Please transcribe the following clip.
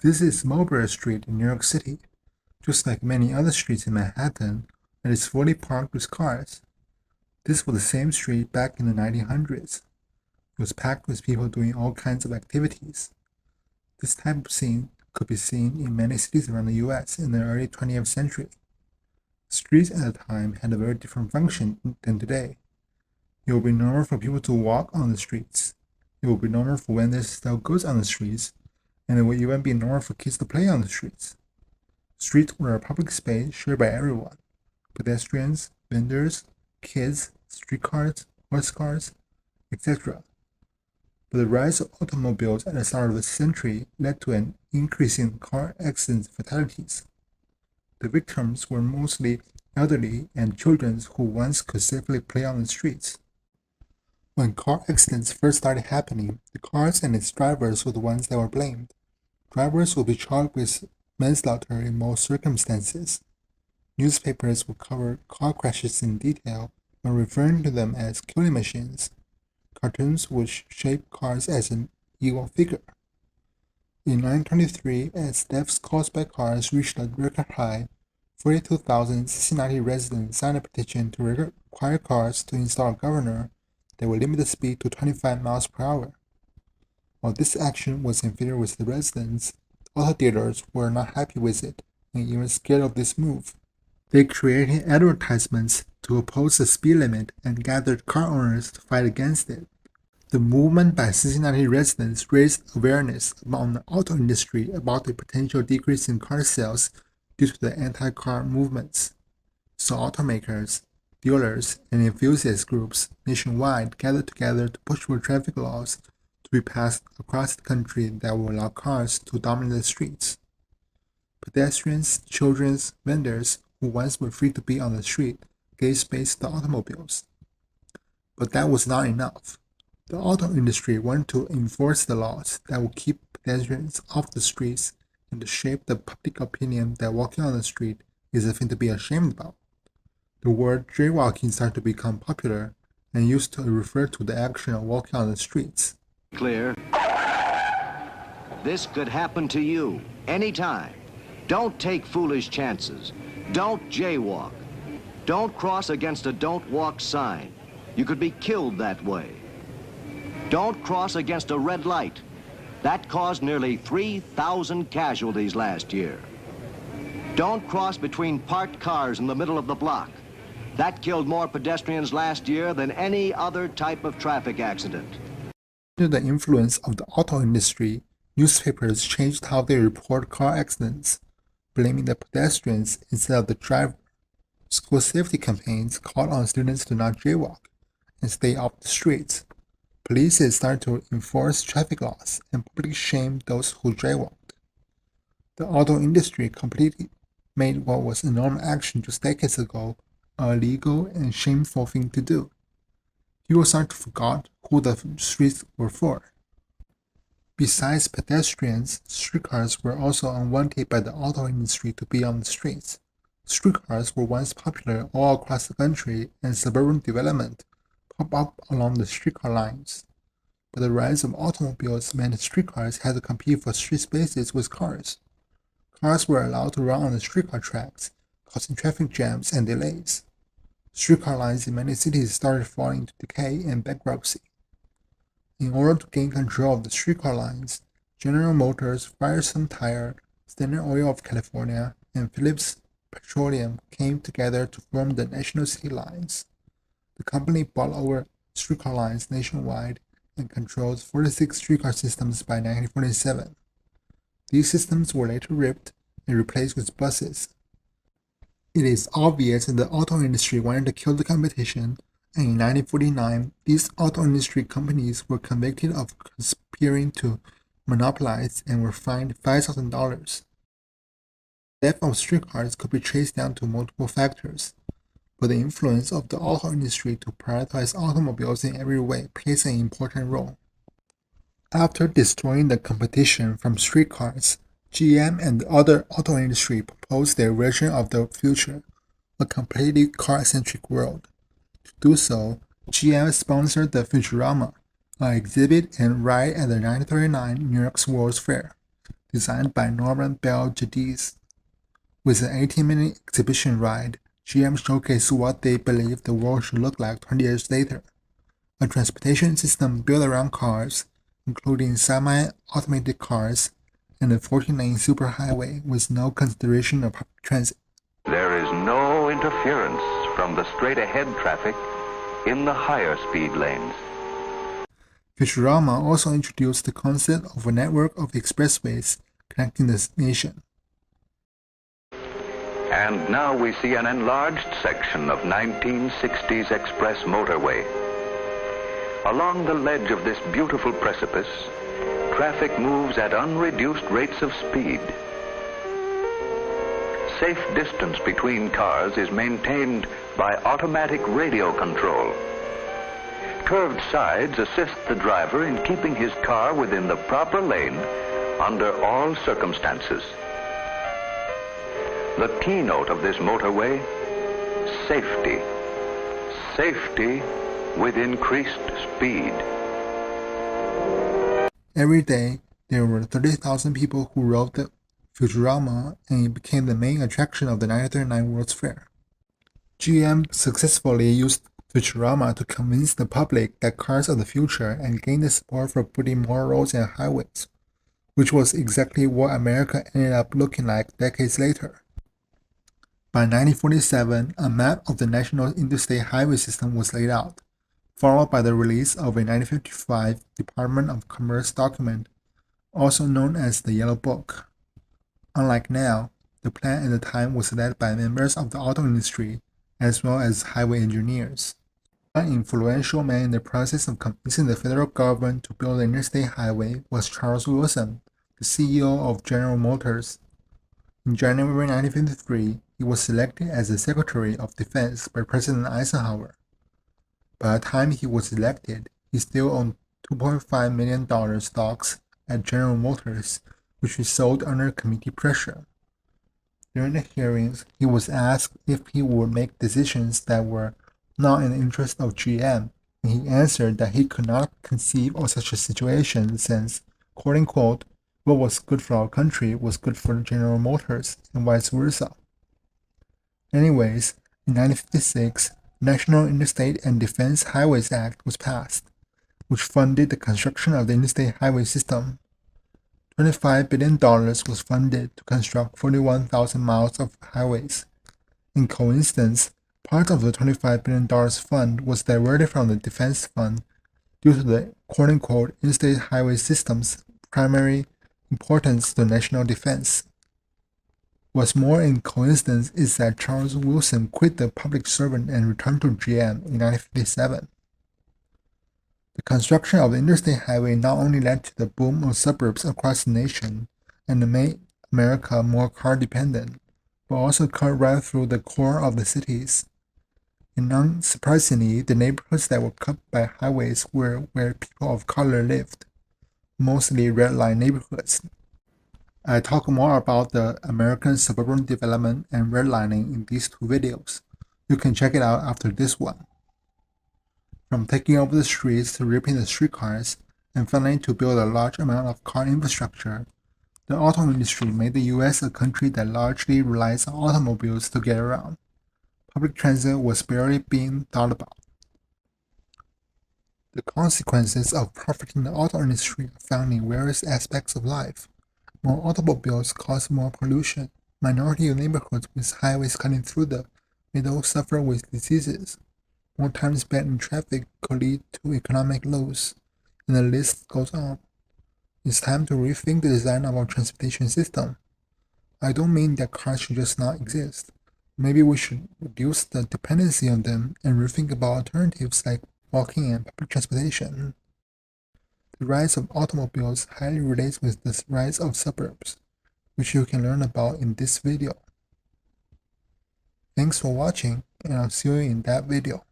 This is Mulberry Street in New York City. Just like many other streets in Manhattan, it is fully parked with cars. This was the same street back in the 1900s. It was packed with people doing all kinds of activities. This type of scene could be seen in many cities around the US in the early 20th century. Streets at the time had a very different function than today. It would be normal for people to walk on the streets. It would be normal for vendors to sell goods on the streets, and it would even be normal for kids to play on the streets. Streets were a public space shared by everyone: pedestrians, vendors, kids, streetcars, horse cars, etc. But the rise of automobiles at the start of the century led to an increase in car accident fatalities. The victims were mostly elderly and children who once could safely play on the streets. When car accidents first started happening, the cars and its drivers were the ones that were blamed. Drivers would be charged with manslaughter in most circumstances. Newspapers would cover car crashes in detail when referring to them as killing machines. Cartoons would shape cars as an evil figure. In 1923, as deaths caused by cars reached a record high, 42,000 Cincinnati residents signed a petition to require cars to install a governor that would limit the speed to 25 miles per hour. While this action was in favor with the residents, auto dealers were not happy with it and even scared of this move. They created advertisements to oppose the speed limit and gathered car owners to fight against it. The movement by Cincinnati residents raised awareness among the auto industry about the potential decrease in car sales due to the anti-car movements. So automakers, dealers, and enthusiast groups nationwide gathered together to push for traffic laws to be passed across the country that will allow cars to dominate the streets. Pedestrians, children, vendors who once were free to be on the street gave space to automobiles. But that was not enough. The auto industry wanted to enforce the laws that would keep pedestrians off the streets and to shape the public opinion that walking on the street is a thing to be ashamed about. The word jaywalking started to become popular and used to refer to the action of walking on the streets. Clear. This could happen to you anytime. Don't take foolish chances. Don't jaywalk. Don't cross against a don't walk sign. You could be killed that way. Don't cross against a red light. That caused nearly 3,000 casualties last year. Don't cross between parked cars in the middle of the block. That killed more pedestrians last year than any other type of traffic accident. Under the influence of the auto industry, newspapers changed how they report car accidents, blaming the pedestrians instead of the driver. School safety campaigns called on students to not jaywalk and stay off the streets. Police started to enforce traffic laws and publicly shame those who jaywalked. The auto industry completely made what was a normal action just decades ago a illegal and shameful thing to do. People started to forget who the streets were for. Besides pedestrians, streetcars were also unwanted by the auto industry to be on the streets. Streetcars were once popular all across the country, and suburban development popped up along the streetcar lines. But the rise of automobiles meant streetcars had to compete for street spaces with cars. Cars were allowed to run on the streetcar tracks, causing traffic jams and delays. Streetcar lines in many cities started falling into decay and bankruptcy. In order to gain control of the streetcar lines, General Motors, Firestone Tire, Standard Oil of California, and Phillips Petroleum came together to form the National City Lines. The company bought over streetcar lines nationwide and controlled 46 streetcar systems by 1947. These systems were later ripped and replaced with buses. It is obvious that the auto industry wanted to kill the competition, and in 1949, these auto industry companies were convicted of conspiring to monopolize and were fined $5,000. The death of streetcars could be traced down to multiple factors, but the influence of the auto industry to prioritize automobiles in every way plays an important role. After destroying the competition from streetcars, GM and the other auto industry proposed their version of the future, a completely car-centric world. To do so, GM sponsored the Futurama, an exhibit and ride at the 1939 New York's World's Fair. designed by Norman Bell Jadis. With an 18-minute exhibition ride, GM showcased what they believe the world should look like 20 years later. A transportation system built around cars, including semi-automated cars and a 14-lane superhighway with no consideration of public transit. There is no interference from the straight-ahead traffic in the higher speed lanes. Futurama also introduced the concept of a network of expressways connecting the nation. And now we see an enlarged section of 1960s express motorway. Along the ledge of this beautiful precipice, traffic moves at unreduced rates of speed. Safe distance between cars is maintained by automatic radio control. Curved sides assist the driver in keeping his car within the proper lane under all circumstances. The keynote of this motorway, safety. Safety with increased speed. Every day, there were 30,000 people who rode the Futurama, and it became the main attraction of the 1939 World's Fair. GM successfully used Futurama to convince the public that cars are the future and gain the support for putting more roads and highways, which was exactly what America ended up looking like decades later. By 1947, a map of the national interstate highway system was laid out, followed by the release of a 1955 Department of Commerce document, also known as the Yellow Book. Unlike now, the plan at the time was led by members of the auto industry as well as highway engineers. One influential man in the process of convincing the federal government to build the interstate highway was Charles Wilson, the CEO of General Motors. In January 1953, he was selected as the Secretary of Defense by President Eisenhower. By the time he was elected, he still owned $2.5 million stocks at General Motors, which he sold under committee pressure. During the hearings, he was asked if he would make decisions that were not in the interest of GM, and he answered that he could not conceive of such a situation since, quote-unquote, what was good for our country was good for General Motors, and vice versa. Anyways, in 1956, National Interstate and Defense Highways Act was passed, which funded the construction of the interstate highway system. $25 billion was funded to construct 41,000 miles of highways. In coincidence, part of the $25 billion fund was diverted from the defense fund due to the quote-unquote interstate highway system's primary importance to national defense. What's more in coincidence is that Charles Wilson quit the public servant and returned to GM in 1957. The construction of the interstate highway not only led to the boom of suburbs across the nation and made America more car-dependent, but also cut right through the core of the cities. And unsurprisingly, the neighborhoods that were cut by highways were where people of color lived, mostly red-line neighborhoods. I talk more about the American suburban development and redlining in these two videos. You can check it out after this one. From taking over the streets to ripping the streetcars, and finally to build a large amount of car infrastructure, the auto industry made the US a country that largely relies on automobiles to get around. Public transit was barely being thought about. The consequences of profiting the auto industry are found in various aspects of life. More automobiles cause more pollution. Minority of neighborhoods with highways cutting through them may those suffer with diseases. More time spent in traffic could lead to economic loss, and the list goes on. It's time to rethink the design of our transportation system. I don't mean that cars should just not exist. Maybe we should reduce the dependency on them and rethink about alternatives like walking and public transportation. The rise of automobiles highly relates with the rise of suburbs, which you can learn about in this video. Thanks for watching, and I'll see you in that video.